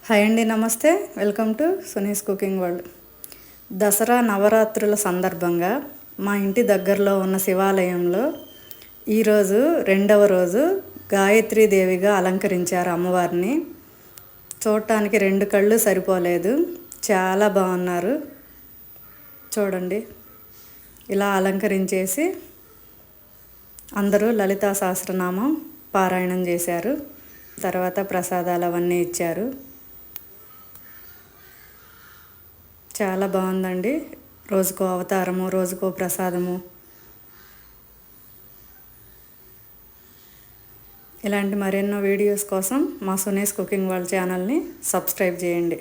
Hi అండి, నమస్తే. Welcome to Suni's cooking world. Dasara నవరాత్రుల సందర్భంగా మా ఇంటి దగ్గరలో ఉన్న శివాలయంలో ఈరోజు రెండవ రోజు గాయత్రీదేవిగా అలంకరించారు అమ్మవారిని. చూడటానికి రెండు కళ్ళు సరిపోలేదు, చాలా బాగున్నారు. చూడండి, ఇలా అలంకరించేసి అందరూ లలితా సహస్రనామం పారాయణం చేశారు. తర్వాత ప్రసాదాలు అవన్నీ ఇచ్చారు. చాలా బాగుందండి. రోజుకో అవతారము, రోజుకో ప్రసాదము. ఇలాంటి మరెన్నో వీడియోస్ కోసం మా సునీస్ కుకింగ్ వరల్డ్ ఛానల్ని సబ్స్క్రైబ్ చేయండి.